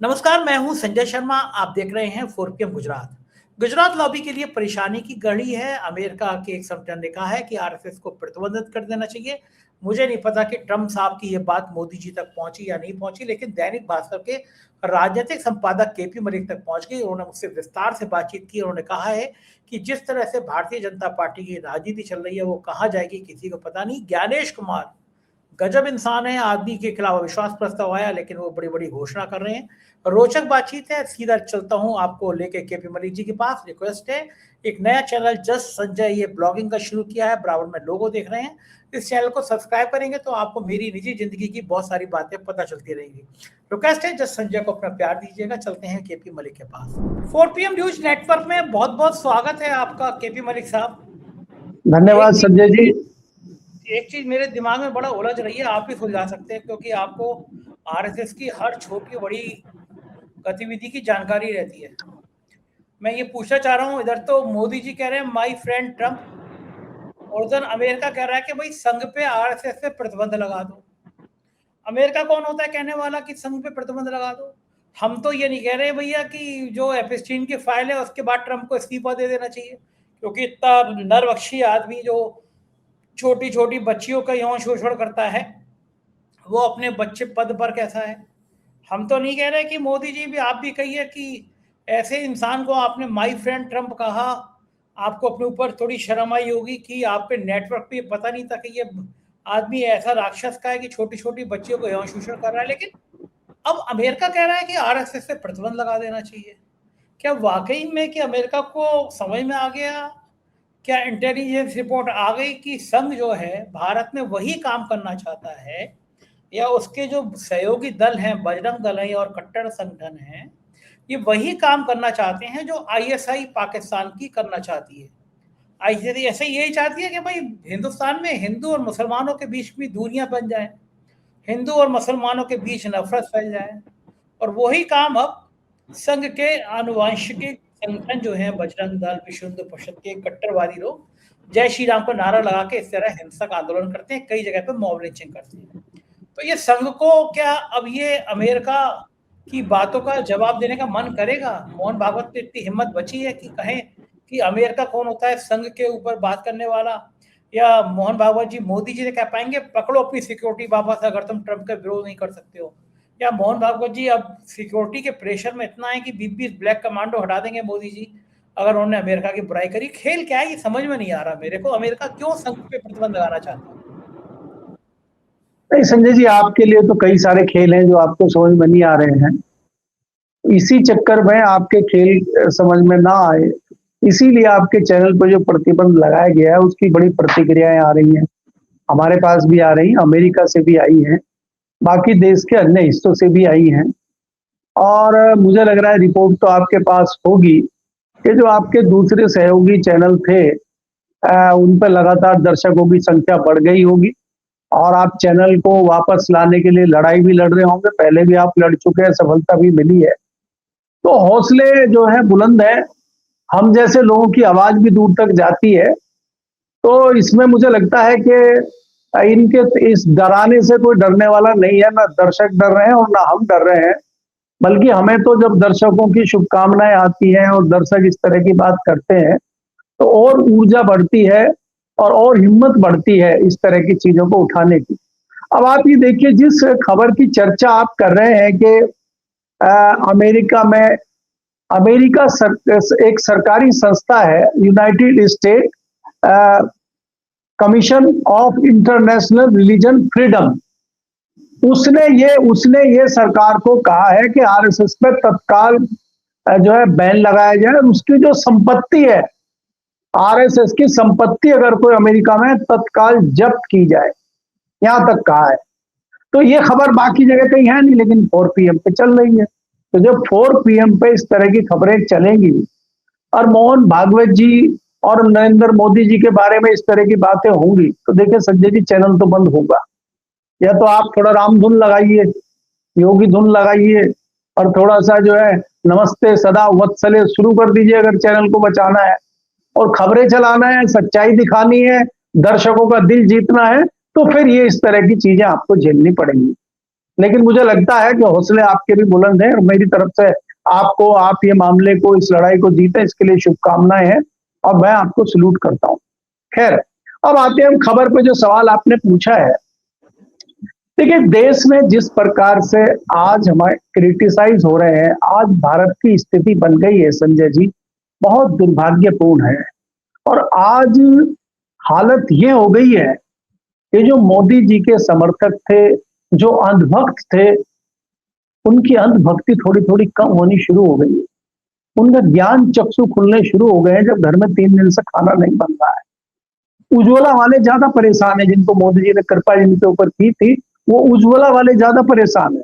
नमस्कार, मैं हूं संजय शर्मा। आप देख रहे हैं 4PM गुजरात। गुजरात लॉबी के लिए परेशानी की घड़ी है। अमेरिका के एक संगठन ने कहा है कि आरएसएस को प्रतिबंधित कर देना चाहिए। मुझे नहीं पता कि ट्रंप साहब की यह बात मोदी जी तक पहुंची या नहीं पहुंची, लेकिन दैनिक भास्कर के राजनीतिक संपादक केपी मलिक तक पहुंच गई। उन्होंने मुझसे विस्तार से बातचीत की। उन्होंने कहा है कि जिस तरह से भारतीय जनता पार्टी की राजनीति चल रही है वो कहाँ जाएगी किसी को पता नहीं। ज्ञानेश कुमार गजब इंसान है, आदमी के खिलाफ अविश्वास प्रस्ताव आया लेकिन वो बड़ी बड़ी घोषणा कर रहे हैं। रोचक बातचीत है। सीधा चलता हूं आपको लेके केपी मलिक जी के पास। रिक्वेस्ट है, एक नया चैनल जस्ट संजय ये ब्लॉगिंग का शुरू किया है, बराबर में लोगो देख रहे हैं। इस चैनल को सब्सक्राइब करेंगे तो आपको मेरी निजी जिंदगी की बहुत सारी बातें पता चलती रहेंगी। रिक्वेस्ट है जस्ट संजय को अपना प्यार दीजिएगा। चलते हैं केपी मलिक के पास। 4PM न्यूज नेटवर्क में बहुत बहुत स्वागत है आपका केपी मलिक साहब। धन्यवाद संजय जी। एक चीज मेरे दिमाग में बड़ा उलझ रही है, आप भी सुलझा सकते हैं क्योंकि आपको आरएसएस की हर छोटी बड़ी गतिविधि की जानकारी रहती है। मैं ये पूछना चाह रहा हूँ, इधर तो मोदी जी कह रहे हैं माय फ्रेंड ट्रम्प, और उधर अमेरिका कह रहा है कि भाई संघ पे आरएसएस पे प्रतिबंध लगा दो। अमेरिका कौन होता है कहने वाला कि संघ पे प्रतिबंध लगा दो? हम तो ये नहीं कह रहे भैया कि जो एपिस्टीन की फाइल है उसके बाद ट्रम्प को इस्तीफा दे देना चाहिए, क्योंकि इतना नरवक्षी आदमी जो छोटी छोटी बच्चियों का यौन शोषण करता है वो अपने बच्चे पद पर कैसा है। हम तो नहीं कह रहे कि मोदी जी भी, आप भी कहिए कि ऐसे इंसान को आपने माय फ्रेंड ट्रम्प कहा, आपको अपने ऊपर थोड़ी शर्म आई होगी कि आपके नेटवर्क पे पता नहीं था कि ये आदमी ऐसा राक्षस का है कि छोटी छोटी बच्चियों को यौन शोषण कर रहा है। लेकिन अब अमेरिका कह रहा है कि आरएसएस पे प्रतिबंध लगा देना चाहिए। क्या वाकई में कि अमेरिका को समझ में आ गया, क्या इंटेलिजेंस रिपोर्ट आ गई कि संघ जो है भारत में वही काम करना चाहता है, या उसके जो सहयोगी दल हैं, बजरंग दल है और कट्टर संगठन है, ये वही काम करना चाहते हैं जो आईएसआई पाकिस्तान की करना चाहती है। आईएसआई ऐसे यही चाहती है कि भाई हिंदुस्तान में हिंदू और मुसलमानों के बीच भी दूरियां बन जाए, हिंदू और मुसलमानों के बीच नफरत फैल जाए। और वही काम अब संघ के आनुवंशिक संगठन जो है, बजरंग दल, विश्व हिंदू परिषद के कट्टरवादी लोग जय श्री राम का नारा लगा के इस तरह हिंसक आंदोलन करते हैं, कई जगह पे मॉब लिंचिंग करते हैं। तो ये संघ को क्या अब ये अमेरिका की बातों का जवाब देने का मन करेगा? मोहन भागवत ने इतनी हिम्मत बची है कि कहें कि अमेरिका कौन होता है संघ के ऊपर बात करने वाला? या मोहन भागवत जी, मोदी जी ने कह पाएंगे पकड़ो अपनी सिक्योरिटी वापस अगर तुम ट्रंप का विरोध नहीं कर सकते हो? या मोहन भागवत जी अब सिक्योरिटी के प्रेशर में इतना है कि 20 ब्लैक कमांडो हटा देंगे मोदी जी अगर उन्होंने अमेरिका की बुराई करी? खेल क्या है ये समझ में नहीं आ रहा मेरे को। अमेरिका क्यों संघ पे प्रतिबंध लगाना चाहता है? नहीं संजय जी, आपके लिए तो कई सारे खेल हैं जो आपको समझ में नहीं आ रहे हैं। इसी चक्कर में आपके खेल समझ में ना आए, इसीलिए आपके चैनल पर जो प्रतिबंध लगाया गया है उसकी बड़ी प्रतिक्रियाएं आ रही हैं। हमारे पास भी आ रही हैं, अमेरिका से भी आई हैं, बाकी देश के अन्य हिस्सों से भी आई हैं। और मुझे लग रहा है रिपोर्ट तो आपके पास होगी कि जो आपके दूसरे सहयोगी चैनल थे उन पर लगातार दर्शकों की संख्या बढ़ गई होगी और आप चैनल को वापस लाने के लिए लड़ाई भी लड़ रहे होंगे। पहले भी आप लड़ चुके हैं, सफलता भी मिली है। तो हौसले जो है बुलंद है, हम जैसे लोगों की आवाज भी दूर तक जाती है। तो इसमें मुझे लगता है कि इनके इस डराने से कोई डरने वाला नहीं है। ना दर्शक डर रहे हैं और ना हम डर रहे हैं, बल्कि हमें तो जब दर्शकों की शुभकामनाएं आती हैं और दर्शक इस तरह की बात करते हैं तो और ऊर्जा बढ़ती है और हिम्मत बढ़ती है इस तरह की चीजों को उठाने की। अब आप ये देखिए, जिस खबर की चर्चा आप कर रहे हैं कि अमेरिका में एक सरकारी संस्था है, United state commission of international religion freedom, उसने ये सरकार को कहा है कि आरएसएस पे तत्काल जो है बैन लगाया जाए। उसकी जो संपत्ति है, आरएसएस की संपत्ति अगर कोई अमेरिका में तत्काल जब्त की जाए, यहां तक कहा है। तो ये खबर बाकी जगह कहीं है नहीं, लेकिन 4PM पे चल रही है। तो जब 4PM पे इस तरह की खबरें चलेंगी और मोहन भागवत जी और नरेंद्र मोदी जी के बारे में इस तरह की बातें होंगी, तो देखिए संजय जी, चैनल तो बंद होगा। या तो आप थोड़ा राम धुन लगाइए, योगी धुन लगाइए और थोड़ा सा जो है नमस्ते सदा वत्सले शुरू कर दीजिए अगर चैनल को बचाना है और खबरें चलाना है, सच्चाई दिखानी है, दर्शकों का दिल जीतना है, तो फिर ये इस तरह की चीजें आपको झेलनी पड़ेंगी। लेकिन मुझे लगता है कि हौसले आपके भी बुलंद हैं और मेरी तरफ से आपको, आप ये मामले को, इस लड़ाई को जीते, इसके लिए शुभकामनाएं हैं और मैं आपको सैल्यूट करता हूं। खैर, अब आते हैं हम खबर पे। जो सवाल आपने पूछा है, देखिए देश में जिस प्रकार से आज हमारे क्रिटिसाइज हो रहे हैं, आज भारत की स्थिति बन गई है संजय जी, बहुत दुर्भाग्यपूर्ण है। और आज हालत ये हो गई है कि जो मोदी जी के समर्थक थे, जो अंधभक्त थे, उनकी अंधभक्ति थोड़ी थोड़ी कम होनी शुरू हो गई है। उनका ज्ञान चक्षु खुलने शुरू हो गए हैं जब घर में 3 दिन से खाना नहीं बन रहा है। उज्ज्वला वाले ज्यादा परेशान है, जिनको मोदी जी ने कृपा जिनके ऊपर की थी, वो उज्ज्वला वाले ज्यादा परेशान है।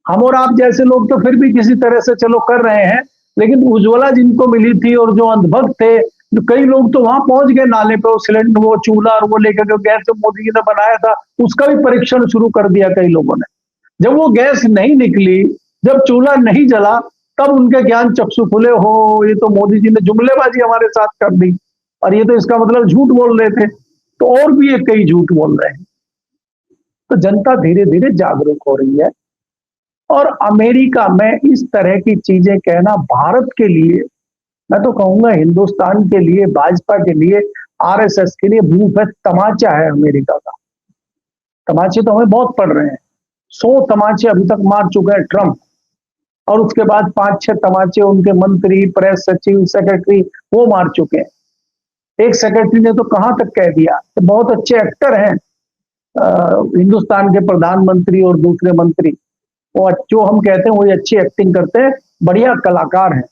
हम और आप जैसे लोग तो फिर भी किसी तरह से चलो कर रहे हैं, लेकिन उज्ज्वला जिनको मिली थी और जो अंधभक्त थे, जो कई लोग तो वहां पहुंच गए नाले पे, वो सिलेंडर, वो चूल्हा और वो लेकर जो गैस जो मोदी जी ने बनाया था उसका भी परीक्षण शुरू कर दिया कई लोगों ने। जब वो गैस नहीं निकली, जब चूल्हा नहीं जला, तब उनके ज्ञान चक्षु खुले, हो ये तो मोदी जी ने जुमलेबाजी हमारे साथ कर दी और ये तो इसका मतलब झूठ बोल रहे थे, तो और भी ये कई झूठ बोल रहे हैं। तो जनता धीरे धीरे जागरूक हो रही है। और अमेरिका में इस तरह की चीजें कहना भारत के लिए, मैं तो कहूंगा हिंदुस्तान के लिए, भाजपा के लिए, आरएसएस के लिए मुंह पे तमाचा है अमेरिका का। तमाचे तो हमें बहुत पड़ रहे हैं, 100 तमाचे अभी तक मार चुके हैं ट्रंप, और उसके बाद 5-6 तमाचे उनके मंत्री, प्रेस सचिव, सेक्रेटरी वो मार चुके हैं। एक सेक्रेटरी ने तो कहां तक कह दिया कि बहुत अच्छे एक्टर हैं हिंदुस्तान के प्रधानमंत्री और दूसरे मंत्री, वो जो हम कहते हैं वही अच्छी एक्टिंग करते हैं, बढ़िया कलाकार हैं।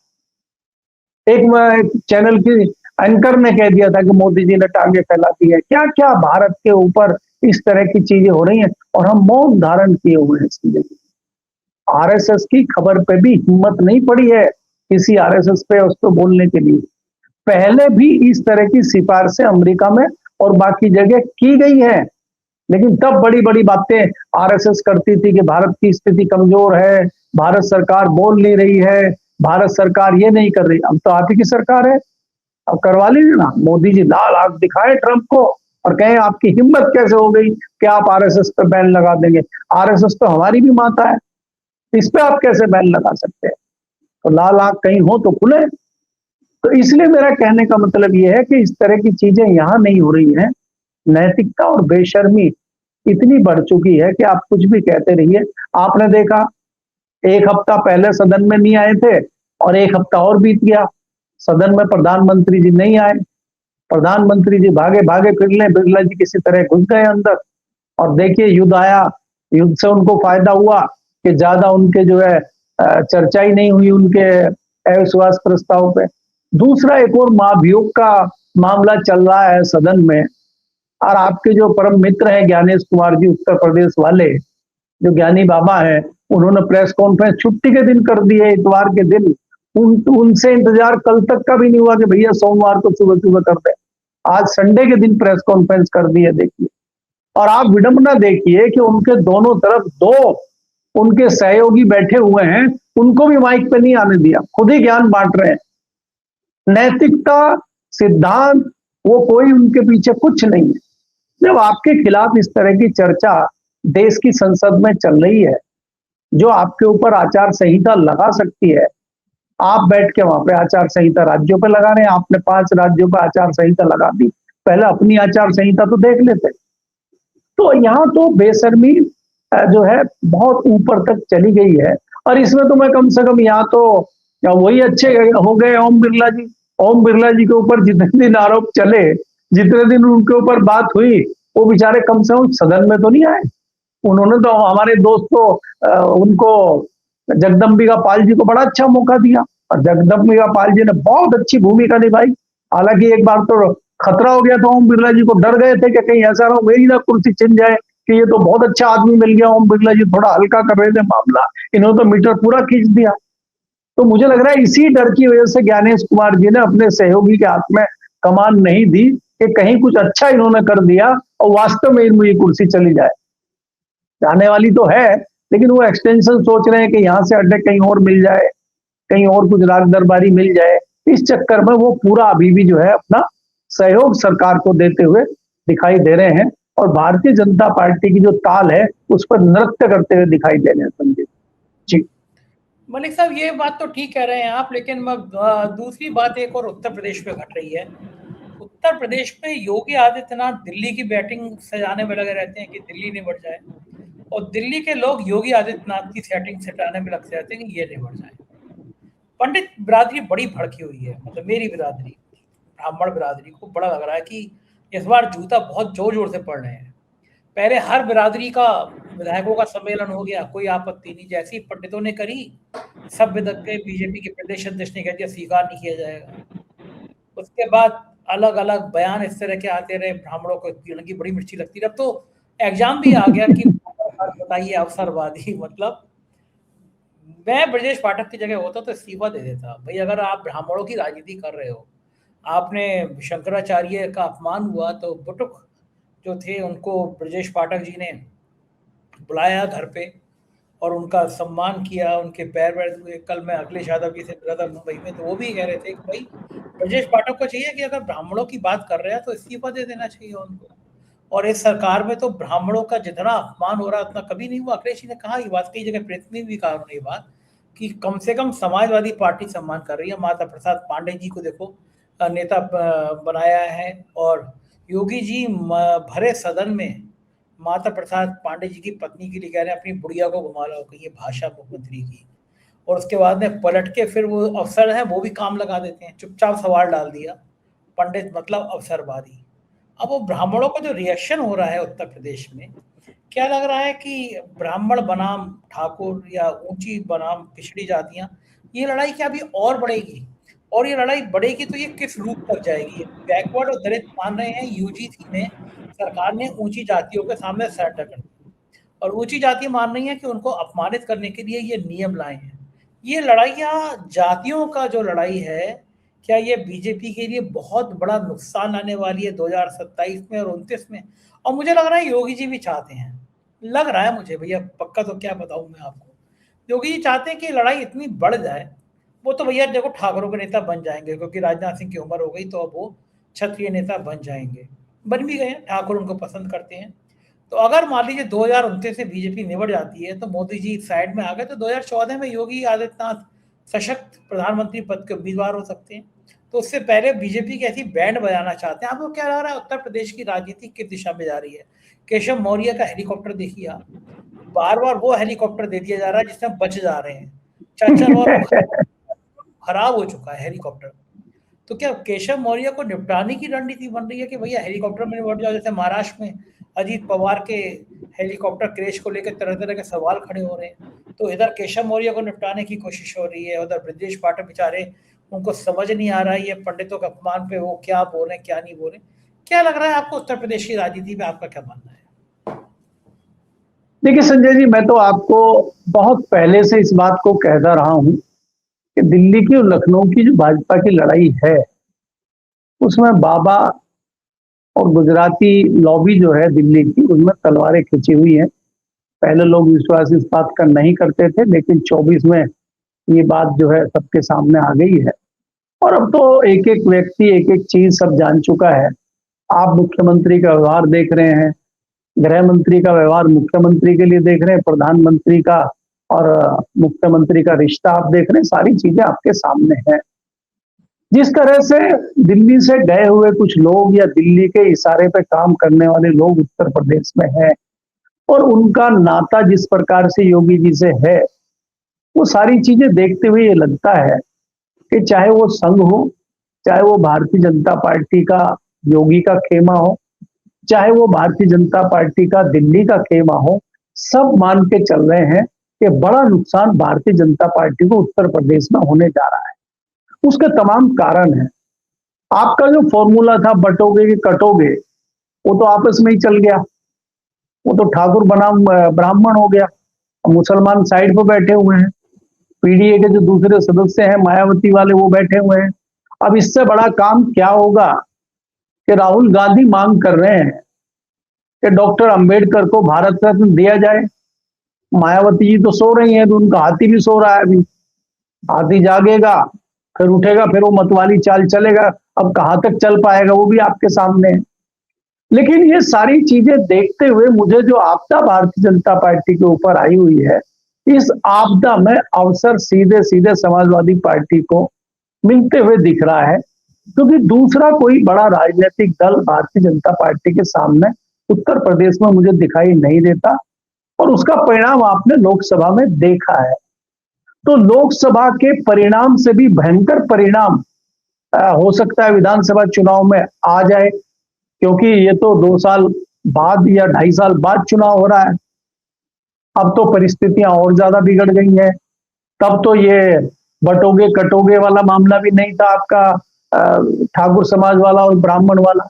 एक चैनल की एंकर ने कह दिया था कि मोदी जी ने टांगे फैला दी है। क्या क्या भारत के ऊपर इस तरह की चीजें हो रही हैं और हम मौन धारण किए हुए हैं। आरएसएस की खबर पे भी हिम्मत नहीं पड़ी है किसी आरएसएस पे उसको बोलने के लिए। पहले भी इस तरह की सिफारिशें अमेरिका में और बाकी जगह की गई है, लेकिन तब बड़ी बड़ी बातें आरएसएस करती थी कि भारत की स्थिति कमजोर है, भारत सरकार बोल नहीं रही है, भारत सरकार ये नहीं कर रही। अब तो आप ही की सरकार है, अब करवा लीजिए ना। मोदी जी लाल आंख दिखाए ट्रंप को और कहें आपकी हिम्मत कैसे हो गई कि आप आरएसएस पर बैन लगा देंगे। आरएसएस तो हमारी भी माता है, इस पे आप कैसे बैन लगा सकते हैं? तो लाल आंख कहीं हो तो खुले। तो इसलिए मेरा कहने का मतलब यह है कि इस तरह की चीजें यहां नहीं हो रही हैं। नैतिकता और बेशर्मी इतनी बढ़ चुकी है कि आप कुछ भी कहते रहिए। आपने देखा 1 हफ्ता पहले सदन में नहीं आए थे और 1 हफ्ता और बीत गया, सदन में प्रधानमंत्री जी नहीं आए। प्रधानमंत्री जी भागे भागे फिरले, बिरला जी किसी तरह घुस गए अंदर और देखिए युद्ध आया। युद्ध से उनको फायदा हुआ कि ज्यादा उनके जो है चर्चा ही नहीं हुई उनके अविश्वास प्रस्ताव पे। दूसरा एक और महाभियोग का मामला चल रहा है सदन में, और आपके जो परम मित्र हैं ज्ञानेश कुमार जी, उत्तर प्रदेश वाले, जो ज्ञानी बाबा हैं, उन्होंने प्रेस कॉन्फ्रेंस छुट्टी के दिन कर दी है, इतवार के दिन। उनसे इंतजार कल तक का भी नहीं हुआ कि भैया सोमवार को सुबह सुबह कर दे। आज संडे के दिन प्रेस कॉन्फ्रेंस कर दी है, देखिए। और आप विडंबना देखिए कि उनके दोनों तरफ 2 उनके सहयोगी बैठे हुए हैं, उनको भी माइक पे नहीं आने दिया, खुद ही ज्ञान बांट रहे हैं। नैतिकता, सिद्धांत, वो कोई उनके पीछे कुछ नहीं है। जब आपके खिलाफ इस तरह की चर्चा देश की संसद में चल रही है, जो आपके ऊपर आचार संहिता लगा सकती है, आप बैठ के वहां पे आचार संहिता राज्यों पे लगा रहे हैं। आपने 5 राज्यों पे आचार संहिता लगा दी, पहले अपनी आचार संहिता तो देख लेते। तो यहाँ तो बेशर्मी जो है बहुत ऊपर तक चली गई है। और इसमें तो मैं कम से कम यहाँ तो वही अच्छे हो गए ओम बिरला जी। ओम बिरला जी के ऊपर जितने दिन आरोप चले, जितने दिन उनके ऊपर बात हुई, वो बेचारे कम से कम सदन में तो नहीं आए। उन्होंने तो हमारे दोस्त को उनको जगदम्बिका पाल जी को बड़ा अच्छा मौका दिया और जगदम्बिका पाल जी ने बहुत अच्छी भूमिका निभाई। हालांकि एक बार तो खतरा हो गया था, ओम बिरला जी को डर गए थे कि कहीं ऐसा ना मेरी ना कुर्सी छिन जाए, कि ये तो बहुत अच्छा आदमी मिल गया। ओम बिरला जी थोड़ा हल्का कर रहे थे मामला, इन्होंने तो मीटर पूरा खींच दिया। तो मुझे लग रहा है इसी डर की वजह से ज्ञानेश कुमार जी ने अपने सहयोगी के हाथ में कमान नहीं दी कि कहीं कुछ अच्छा इन्होंने कर दिया और वास्तव में इनमें ये कुर्सी चली जाए। जाने वाली तो है, लेकिन वो एक्सटेंशन सोच रहे हैं कि यहाँ से अड्डे कहीं और मिल जाए, कहीं और कुछ राग दरबारी मिल जाए। इस चक्कर में वो पूरा अभी भी जो है अपना सहयोग सरकार को देते हुए दिखाई दे रहे हैं। और भारतीय जनता पार्टी की जो ताल है उस पर नृत्य करते हुए दिखाई दे रहे हैं संजय जी। मलिक साहब, ये बात तो ठीक कह रहे हैं आप, लेकिन दूसरी बात एक और उत्तर प्रदेश में घट रही है। उत्तर प्रदेश में योगी आदित्यनाथ दिल्ली की बैटिंग सजाने में लगे रहते हैं कि दिल्ली निबट जाए, और दिल्ली के लोग योगी आदित्यनाथ की सेटिंग सटाने में लगे रहते हैं कि ये निबट जाए। पंडित बिरादरी बड़ी भड़की हुई है, मतलब मेरी बिरादरी, ब्राह्मण बिरादरी को बड़ा लग रहा है कि इस बार जूता बहुत जोर जोर से पड़ रहे हैं। पहले हर बिरादरी का विधायकों का सम्मेलन हो गया, कोई आपत्ति नहीं, जैसी पंडितों ने करी सब विधक के बीजेपी के प्रदेश अध्यक्ष ने कह दिया स्वीकार नहीं किया जाएगा। उसके बाद अलग अलग बयान इस तरह के आते रहे, ब्राह्मणों को पीड़न की बड़ी मिर्ची लगती रही। अब तो एग्जाम भी आ गया कि बताइए अवसरवादी, मतलब मैं ब्रजेश पाठक की जगह होता तो इस्तीफा दे देता भाई। अगर आप ब्राह्मणों की राजनीति कर रहे हो, आपने शंकराचार्य का अपमान हुआ तो बुटुक जो थे उनको ब्रजेश पाठक जी ने बुलाया घर पे और उनका सम्मान किया, उनके पैर वैर हुए। कल मैं अखिलेश यादव जी से मिला था मुंबई में, तो वो भी कह रहे थे कि भाई ब्रजेश पाठक को चाहिए कि अगर ब्राह्मणों की बात कर रहे हैं तो इस्तीफा दे देना चाहिए उनको। और इस सरकार में तो ब्राह्मणों का जितना अपमान हो रहा है उतना कभी नहीं हुआ। अखिलेश जी ने कहा ये बात, कई जगह प्रेस में भी कहा उन्होंने ये बात कि कम से कम समाजवादी पार्टी सम्मान कर रही है। माता प्रसाद पांडे जी को देखो नेता बनाया है, और योगी जी भरे सदन में माता प्रसाद पांडे जी की पत्नी के लिए कह रहे हैं अपनी बुढ़िया को घुमा लो, कही ये भाषा मुख्यमंत्री की। और उसके बाद में पलट के फिर वो अफसर हैं वो भी काम लगा देते हैं, चुपचाप सवाल डाल दिया, पंडित मतलब अवसरवादी। अब वो ब्राह्मणों का जो रिएक्शन हो रहा है उत्तर प्रदेश में, क्या लग रहा है कि ब्राह्मण बनाम ठाकुर या ऊंची बनाम पिछड़ी जातियां, ये लड़ाई क्या अभी और बढ़ेगी? और ये लड़ाई बढ़ेगी तो ये किस रूप तक जाएगी? बैकवर्ड और दलित मान रहे हैं यूजीसी में सरकार ने ऊंची जातियों के सामने सरेंडर कर दिया, और ऊंची जाति मान रही है कि उनको अपमानित करने के लिए ये नियम लाए हैं। ये लड़ाइयाँ जातियों का जो लड़ाई है, क्या ये बीजेपी के लिए बहुत बड़ा नुकसान आने वाली है 2027 में और 29 में? और मुझे लग रहा है योगी जी भी चाहते हैं, लग रहा है मुझे भैया, पक्का तो क्या बताऊं मैं आपको। योगी जी चाहते हैं कि लड़ाई इतनी बढ़ जाए, वो तो भैया देखो ठाकुरों के नेता बन जाएंगे क्योंकि राजनाथ सिंह की उम्र हो गई, तो अब वो क्षत्रिय नेता बन जाएंगे, बन भी गए हैं, ठाकुर उनको पसंद करते हैं। तो अगर मान लीजिए 2029 से बीजेपी निबट जाती है तो मोदी जी साइड में आ गए, तो 2014 में योगी आदित्यनाथ सशक्त प्रधानमंत्री पद के उम्मीदवार हो सकते हैं। तो उससे पहले बीजेपी की ऐसी बैंड बजाना चाहते हैं। आपको क्या लग रहा है उत्तर प्रदेश की राजनीति किस दिशा में जा रही है? केशव मौर्य का हेलीकॉप्टर देखिए आप, बार बार वो हेलीकॉप्टर दे दिया जा रहा है जिसमें बच जा रहे हैं। चार बार वो खराब हो चुका है हेलीकॉप्टर। तो क्या केशव मौर्य को निपटाने की रणनीति बन रही है कि भैया हेलीकॉप्टर में निपट जाओ? जैसे महाराष्ट्र में अजीत पवार के हेलीकॉप्टर क्रैश को लेकर तरह तरह के सवाल खड़े हो रहे हैं, तो इधर केशव मौर्य को निपटाने की कोशिश हो रही है, उधर ब्रजेश पाठक बेचारे, उनको समझ नहीं आ रहा है ये पंडितों के अपमान पे वो क्या बोल रहे हैं क्या नहीं बोल रहे। क्या लग रहा है आपको उत्तर प्रदेश की राजनीति में, आपका क्या मानना है? देखिए संजय जी, मैं तो आपको बहुत पहले से इस बात को कहता रहा हूं कि दिल्ली की और लखनऊ की जो भाजपा की लड़ाई है उसमें बाबा और गुजराती लॉबी जो है दिल्ली की, उसमें तलवारें खिंची हुई हैं। पहले लोग विश्वास इस बात का नहीं करते थे, लेकिन 24 में ये बात जो है सबके सामने आ गई है। और अब तो एक एक व्यक्ति एक एक चीज सब जान चुका है। आप मुख्यमंत्री का व्यवहार देख रहे हैं, गृह मंत्री का व्यवहार मुख्यमंत्री के लिए देख रहे हैं, प्रधानमंत्री का और मुख्यमंत्री का रिश्ता आप देख रहे हैं, सारी चीजें आपके सामने हैं। जिस तरह से दिल्ली से गए हुए कुछ लोग या दिल्ली के इशारे पे काम करने वाले लोग उत्तर प्रदेश में हैं और उनका नाता जिस प्रकार से योगी जी से है, वो सारी चीजें देखते हुए ये लगता है कि चाहे वो संघ हो, चाहे वो भारतीय जनता पार्टी का योगी का खेमा हो, चाहे वो भारतीय जनता पार्टी का दिल्ली का खेमा हो, सब मान के चल रहे हैं कि बड़ा नुकसान भारतीय जनता पार्टी को उत्तर प्रदेश में होने जा रहा है। उसके तमाम कारण हैं। आपका जो फॉर्मूला था बटोगे कि कटोगे, वो तो आपस में ही चल गया। वो तो ठाकुर बनाम ब्राह्मण हो गया। मुसलमान साइड पर बैठे हुए हैं, पीडीए के जो दूसरे सदस्य हैं मायावती वाले वो बैठे हुए हैं। अब इससे बड़ा काम क्या होगा कि राहुल गांधी मांग कर रहे हैं कि डॉक्टर अंबेडकर को भारत रत्न दिया जाए। मायावती जी तो सो रही हैं, तो उनका हाथी भी सो रहा है। अभी हाथी जागेगा फिर उठेगा, फिर वो मतवाली चाल चलेगा। अब कहां तक चल पाएगा वो भी आपके सामने है। लेकिन ये सारी चीजें देखते हुए मुझे जो आपदा भारतीय जनता पार्टी के ऊपर आई हुई है, इस आपदा में अवसर सीधे सीधे समाजवादी पार्टी को मिलते हुए दिख रहा है, क्योंकि दूसरा कोई बड़ा राजनीतिक दल भारतीय जनता पार्टी के सामने उत्तर प्रदेश में मुझे दिखाई नहीं देता, और उसका परिणाम आपने लोकसभा में देखा है। तो लोकसभा के परिणाम से भी भयंकर परिणाम हो सकता है विधानसभा चुनाव में आ जाए, क्योंकि ये तो 2 साल बाद या 2.5 साल बाद चुनाव हो रहा है। अब तो परिस्थितियां और ज्यादा बिगड़ गई हैं। तब तो ये बटोगे कटोगे वाला मामला भी नहीं था आपका, ठाकुर समाज वाला और ब्राह्मण वाला।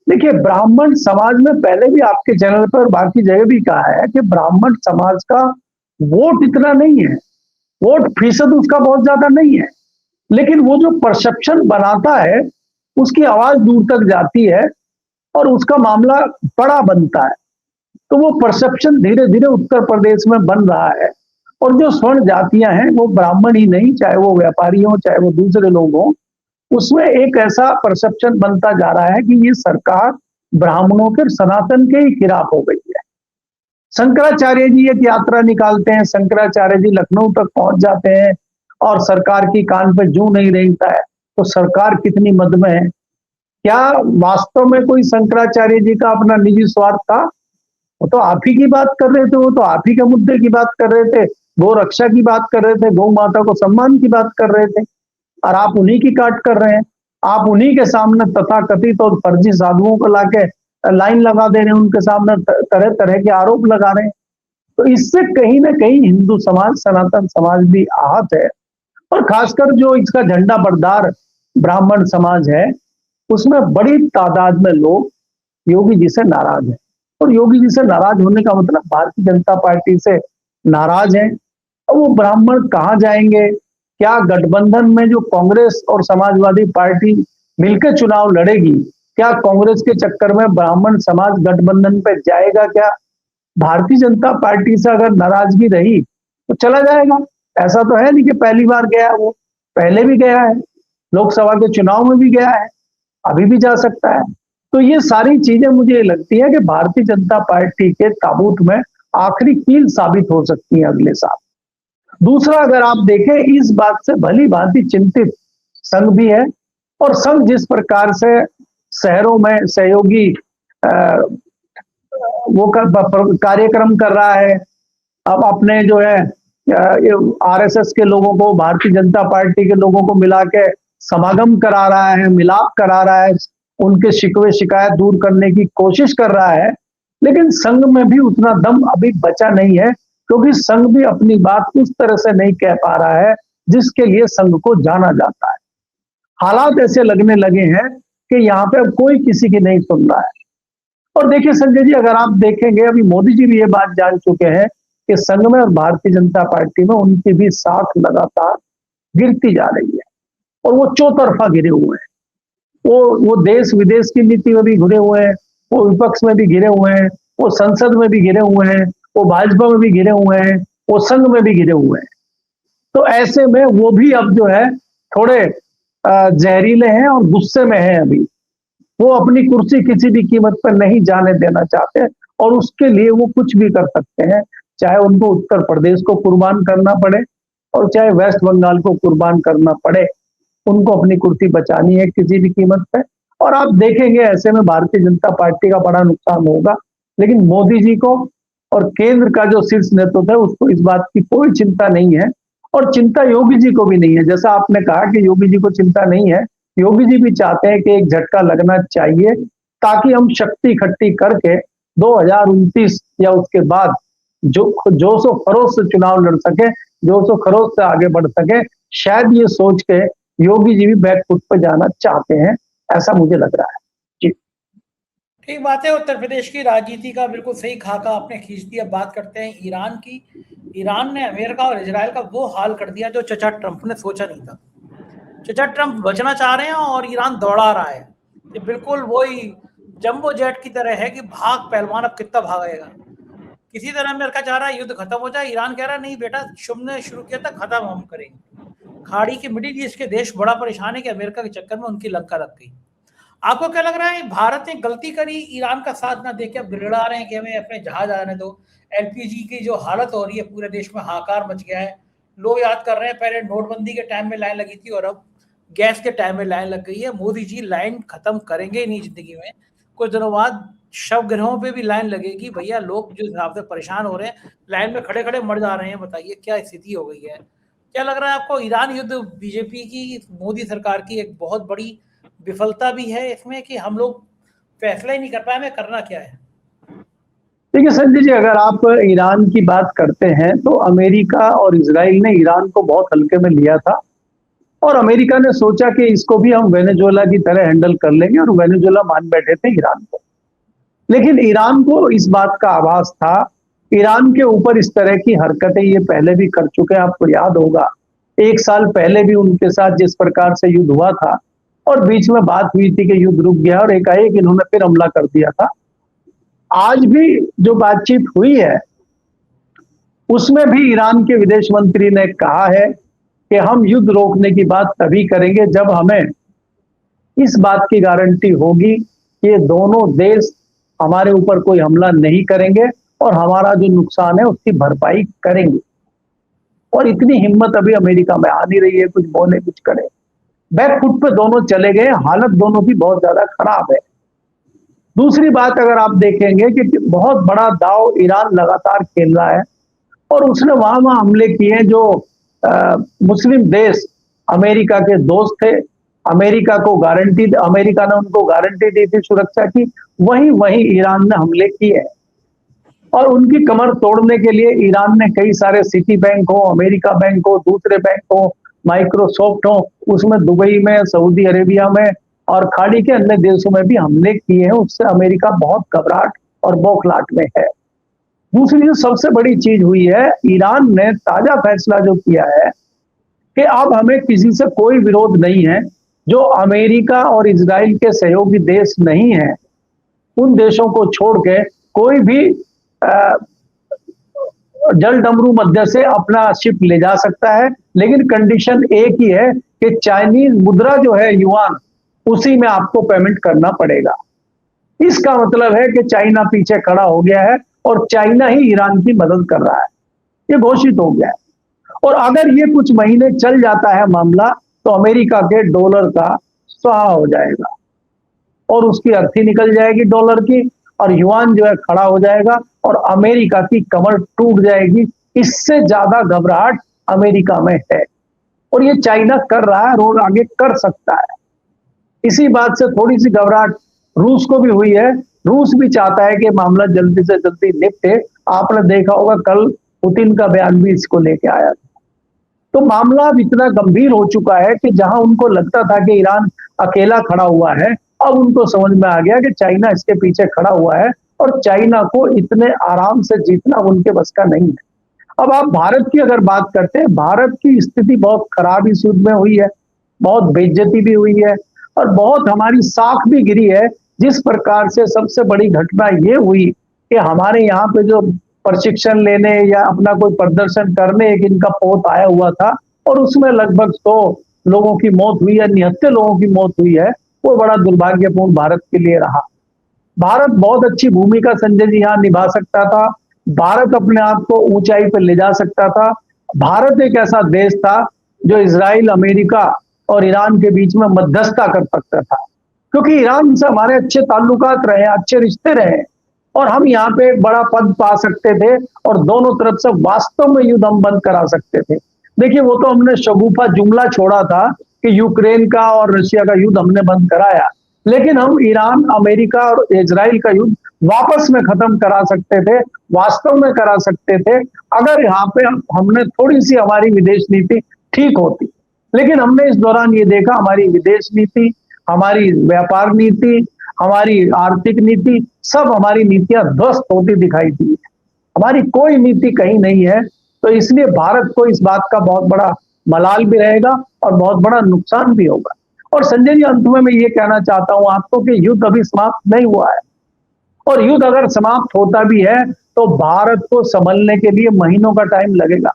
देखिए, ब्राह्मण समाज में पहले भी आपके चैनल पर बाकी जगह भी कहा है कि ब्राह्मण समाज का वोट इतना नहीं है, वोट फीसद उसका बहुत ज्यादा नहीं है, लेकिन वो जो परसेप्शन बनाता है उसकी आवाज दूर तक जाती है और उसका मामला बड़ा बनता है। तो वो परसेप्शन धीरे धीरे उत्तर प्रदेश में बन रहा है, और जो स्वर्ण जातियां हैं, वो ब्राह्मण ही नहीं, चाहे वो व्यापारी हो चाहे वो दूसरे लोग हो, उसमें एक ऐसा परसेप्शन बनता जा रहा है कि ये सरकार ब्राह्मणों के सनातन के ही खिलाफ हो गई है। शंकराचार्य जी एक यात्रा निकालते हैं, शंकराचार्य जी लखनऊ तक पहुंच जाते हैं और सरकार की कान पे जू नहीं रेंगता है, तो सरकार कितनी मद में है। क्या वास्तव में कोई शंकराचार्य जी का अपना निजी स्वार्थ था? वो तो आप ही की बात कर रहे थे, वो तो आप ही के मुद्दे की बात कर रहे थे, गौ रक्षा की बात कर रहे थे, गौ माता को सम्मान की बात कर रहे थे, और आप उन्हीं की काट कर रहे हैं। आप उन्हीं के सामने तथाकथित और फर्जी साधुओं को लाके लाइन लगा दे रहे हैं, उनके सामने तरह तरह के आरोप लगा रहे हैं। तो इससे कहीं ना कहीं हिंदू समाज, सनातन समाज भी आहत है, और खासकर जो इसका झंडा बरदार ब्राह्मण समाज है, उसमें बड़ी तादाद में लोग योगी जी से नाराज हैं। और योगी जी से नाराज होने का मतलब भारतीय जनता पार्टी से नाराज हैं। अब वो ब्राह्मण कहाँ जाएंगे? क्या गठबंधन में जो कांग्रेस और समाजवादी पार्टी मिलकर चुनाव लड़ेगी, क्या कांग्रेस के चक्कर में ब्राह्मण समाज गठबंधन पे जाएगा? क्या भारतीय जनता पार्टी से अगर नाराजगी रही तो चला जाएगा? ऐसा तो है नहीं कि पहली बार गया, वो पहले भी गया है, लोकसभा के चुनाव में भी गया है, अभी भी जा सकता है। तो ये सारी चीजें मुझे लगती है कि भारतीय जनता पार्टी के ताबूत में आखिरी कील साबित हो सकती है अगले साल। दूसरा, अगर आप देखें, इस बात से भली भांति चिंतित संघ भी है, और संघ जिस प्रकार से शहरों में सहयोगी वो कार्यक्रम कर रहा है, अब अपने जो है आरएसएस के लोगों को भारतीय जनता पार्टी के लोगों को मिला के समागम करा रहा है, मिलाप करा रहा है, उनके शिकवे शिकायत दूर करने की कोशिश कर रहा है, लेकिन संघ में भी उतना दम अभी बचा नहीं है, क्योंकि संघ भी अपनी बात उस तरह से नहीं कह पा रहा है जिसके लिए संघ को जाना जाता है। हालात ऐसे लगने लगे हैं कि यहाँ पे अब कोई किसी की नहीं सुन रहा है। और देखिए संजय जी, अगर आप देखेंगे, अभी मोदी जी भी ये बात जान चुके हैं कि संघ में और भारतीय जनता पार्टी में उनकी भी साख लगातार गिरती जा रही है, और वो चौतरफा गिरे हुए हैं। वो देश विदेश की नीति में भी घिरे हुए हैं, वो विपक्ष में भी घिरे हुए हैं, वो संसद में भी घिरे हुए हैं, वो भाजपा में भी घिरे हुए हैं, वो संघ में भी घिरे हुए हैं। तो ऐसे में वो भी अब जो है थोड़े जहरीले हैं और गुस्से में हैं। अभी वो अपनी कुर्सी किसी भी कीमत पर नहीं जाने देना चाहते, और उसके लिए वो कुछ भी कर सकते हैं, चाहे उनको उत्तर प्रदेश को कुर्बान करना पड़े और चाहे वेस्ट बंगाल को कुर्बान करना पड़े, उनको अपनी कुर्सी बचानी है किसी भी कीमत पे। और आप देखेंगे ऐसे में भारतीय जनता पार्टी का बड़ा नुकसान होगा, लेकिन मोदी जी को और केंद्र का जो शीर्ष नेतृत्व है उसको इस बात की कोई चिंता नहीं है, और चिंता योगी जी को भी नहीं है। जैसा आपने कहा कि योगी जी को चिंता नहीं है, योगी जी भी चाहते हैं कि एक झटका लगना चाहिए, ताकि हम शक्ति इकट्ठी करके 2029 या उसके बाद जो जोशो खरोश से चुनाव लड़ सके, जोशो खरोश से आगे बढ़ सके। शायद ये सोच के योगी जी भी बैकफुट पे जाना चाहते हैं, ऐसा मुझे लग रहा है जी। ठीक बात है। उत्तर प्रदेश की राजनीति का बिल्कुल सही खाका आपने खींच दिया। बात करते हैं ईरान की। ईरान ने अमेरिका और इजराइल का वो हाल कर दिया जो चचा ट्रंप ने सोचा नहीं था। चचा ट्रंप बचना चाह रहे हैं और ईरान दौड़ा रहा है। ये बिल्कुल वही जंबो जेट की तरह है कि भाग पहलवान, अब कितना भागेगा। किसी तरह अमेरिका चाह रहा है युद्ध खत्म हो जाए, ईरान कह रहा है नहीं बेटा, शुभ ने शुरू किया था, खत्म हम करेंगे। खाड़ी के मिडिल ईस्ट के देश बड़ा परेशान है कि अमेरिका के चक्कर में उनकी लंका लग गई। आपको क्या लग रहा है भारत ने गलती करी ईरान का साथ ना देके अब गिड़गिड़ा रहे हैं कि हमें अपने जहाज आने दो? एलपीजी की जो हालत हो रही है पूरे देश में, हाहाकार मच गया है। लोग याद कर रहे हैं पहले नोटबंदी के टाइम में लाइन लगी थी और अब गैस के टाइम में लाइन लग गई है। मोदी जी लाइन खत्म करेंगे ही नहीं जिंदगी में। कुछ दिनों बाद शव ग्रहों पे भी लाइन लगेगी भैया। लोग जो हिसाब से परेशान हो रहे हैं, लाइन में खड़े खड़े मर जा रहे हैं। बताइए क्या स्थिति हो गई है? क्या लग रहा है आपको ईरान युद्ध बीजेपी की, मोदी सरकार की एक बहुत बड़ी विफलता भी है इसमें कि हम लोग फैसला ही नहीं कर पाए हमें करना क्या है? देखिए संजय जी, अगर आप ईरान की बात करते हैं तो अमेरिका और इजराइल ने ईरान को बहुत हल्के में लिया था और अमेरिका ने सोचा कि इसको भी हम वेनेजुएला की तरह हैंडल कर लेंगे और वेनेजुएला मान बैठे थे ईरान को। लेकिन ईरान को इस बात का आभास था, ईरान के ऊपर इस तरह की हरकतें ये पहले भी कर चुके हैं। आपको याद होगा 1 साल पहले भी उनके साथ जिस प्रकार से युद्ध हुआ था और बीच में बात हुई थी कि युद्ध रुक गया और एकाएक इन्होंने फिर हमला कर दिया था। आज भी जो बातचीत हुई है उसमें भी ईरान के विदेश मंत्री ने कहा है कि हम युद्ध रोकने की बात तभी करेंगे जब हमें इस बात की गारंटी होगी कि ये दोनों देश हमारे ऊपर कोई हमला नहीं करेंगे और हमारा जो नुकसान है उसकी भरपाई करेंगे। और इतनी हिम्मत अभी अमेरिका में आ नहीं रही है कुछ बोले कुछ करे। बैकफुट पे दोनों चले गए, हालत दोनों की बहुत ज्यादा खराब है। दूसरी बात अगर आप देखेंगे कि बहुत बड़ा दाव ईरान लगातार खेल रहा है और उसने वहां हमले किए जो मुस्लिम देश अमेरिका के दोस्त थे। अमेरिका ने उनको गारंटी दी थी सुरक्षा की, वहीं ईरान ने हमले किए और उनकी कमर तोड़ने के लिए ईरान ने कई सारे सिटी बैंक हो, अमेरिका बैंक हो, दूसरे बैंक हो, माइक्रोसॉफ्ट हो, उसमें दुबई में, सऊदी अरेबिया में और खाड़ी के अन्य देशों में भी हमले किए हैं। उससे अमेरिका बहुत घबराहट और बौखलाहट में है। दूसरी जो सबसे बड़ी चीज हुई है, ईरान ने ताजा फैसला जो किया है कि अब हमें किसी से कोई विरोध नहीं है। जो अमेरिका और इजराइल के सहयोगी देश नहीं है उन देशों को छोड़ के कोई भी जल डमरू मध्य से अपना शिप ले जा सकता है, लेकिन कंडीशन एक ही है कि चाइनीज मुद्रा जो है युआन, उसी में आपको पेमेंट करना पड़ेगा। इसका मतलब है कि चाइना पीछे खड़ा हो गया है और चाइना ही ईरान की मदद कर रहा है, ये घोषित हो गया है। और अगर ये कुछ महीने चल जाता है मामला तो अमेरिका के डॉलर का स्वाहा हो जाएगा और उसकी अर्थी निकल जाएगी डॉलर की और युआन जो है खड़ा हो जाएगा और अमेरिका की कमर टूट जाएगी। इससे ज्यादा घबराहट अमेरिका में है और ये चाइना कर रहा है और आगे कर सकता है। इसी बात से थोड़ी सी घबराहट रूस को भी हुई है। रूस भी चाहता है कि मामला जल्दी से जल्दी निपटे। आपने देखा होगा कल पुतिन का बयान भी इसको लेके आया था। तो मामला अब इतना गंभीर हो चुका है कि जहां उनको लगता था कि ईरान अकेला खड़ा हुआ है, अब उनको समझ में आ गया कि चाइना इसके पीछे खड़ा हुआ है और चाइना को इतने आराम से जीतना उनके बस का नहीं है। अब आप भारत की अगर बात करते हैं, भारत की स्थिति बहुत खराब इस युद्ध में हुई है, बहुत बेइज्जती भी हुई है और बहुत हमारी साख भी गिरी है। जिस प्रकार से सबसे बड़ी घटना ये हुई कि हमारे यहाँ पे जो प्रशिक्षण लेने या अपना कोई प्रदर्शन करने एक इनका पोत आया हुआ था और उसमें लगभग 100 लोगों की मौत हुई है, 79 लोगों की मौत हुई है, वो बड़ा दुर्भाग्यपूर्ण भारत के लिए रहा। भारत बहुत अच्छी भूमिका संजय जी यहाँ निभा सकता था। भारत अपने आप को ऊंचाई पर ले जा सकता था। भारत एक ऐसा देश था जो इजराइल, अमेरिका और ईरान के बीच में मध्यस्थता कर सकता था, क्योंकि ईरान से हमारे अच्छे ताल्लुकात रहे, अच्छे रिश्ते रहे और हम यहाँ पे एक बड़ा पद पा सकते थे और दोनों तरफ से वास्तव में युद्ध हम बंद करा सकते थे। देखिए वो तो हमने शगुफा जुमला छोड़ा था कि यूक्रेन का और रशिया का युद्ध हमने बंद कराया, लेकिन हम ईरान, अमेरिका और इजराइल का युद्ध वापस में खत्म करा सकते थे, वास्तव में करा सकते थे अगर यहाँ पे हमने थोड़ी सी हमारी विदेश नीति ठीक होती। लेकिन हमने इस दौरान ये देखा हमारी विदेश नीति, हमारी व्यापार नीति, हमारी आर्थिक नीति, सब हमारी नीतियां ध्वस्त होती दिखाई दी। हमारी कोई नीति कहीं नहीं है। तो इसलिए भारत को इस बात का बहुत बड़ा मलाल भी रहेगा और बहुत बड़ा नुकसान भी होगा। और संजय जी अंत में मैं ये कहना चाहता हूं आपको कि युद्ध अभी समाप्त नहीं हुआ है और युद्ध अगर समाप्त होता भी है तो भारत को संभलने के लिए महीनों का टाइम लगेगा।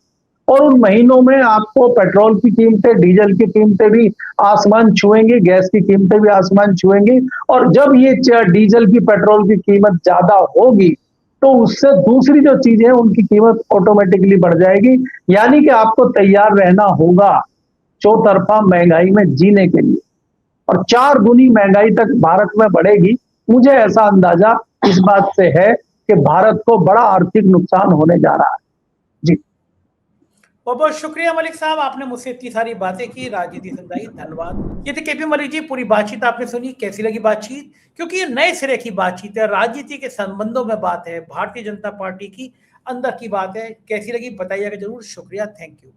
और उन महीनों में आपको पेट्रोल की कीमतें, डीजल की कीमतें भी आसमान छुएंगी, गैस की कीमतें भी आसमान छुएंगी। और जब ये डीजल की, पेट्रोल की कीमत ज्यादा होगी तो उससे दूसरी जो चीजें हैं उनकी कीमत ऑटोमेटिकली बढ़ जाएगी। यानी कि आपको तैयार रहना होगा चौतरफा महंगाई में जीने के लिए, और 4 गुनी महंगाई तक भारत में बढ़ेगी। मुझे ऐसा अंदाजा इस बात से है कि भारत को बड़ा आर्थिक नुकसान होने जा रहा है। जी बहुत बहुत शुक्रिया मलिक साहब, आपने मुझसे इतनी सारी बातें की, राजनीति समझाई, धन्यवाद। ये थे केपी मलिक जी, पूरी बातचीत आपने सुनी, कैसी लगी बातचीत? क्योंकि ये नए सिरे की बातचीत है, राजनीति के संबंधों में बात है, भारतीय जनता पार्टी की अंदर की बात है। कैसी लगी बताइएगा जरूर। शुक्रिया, थैंक यू।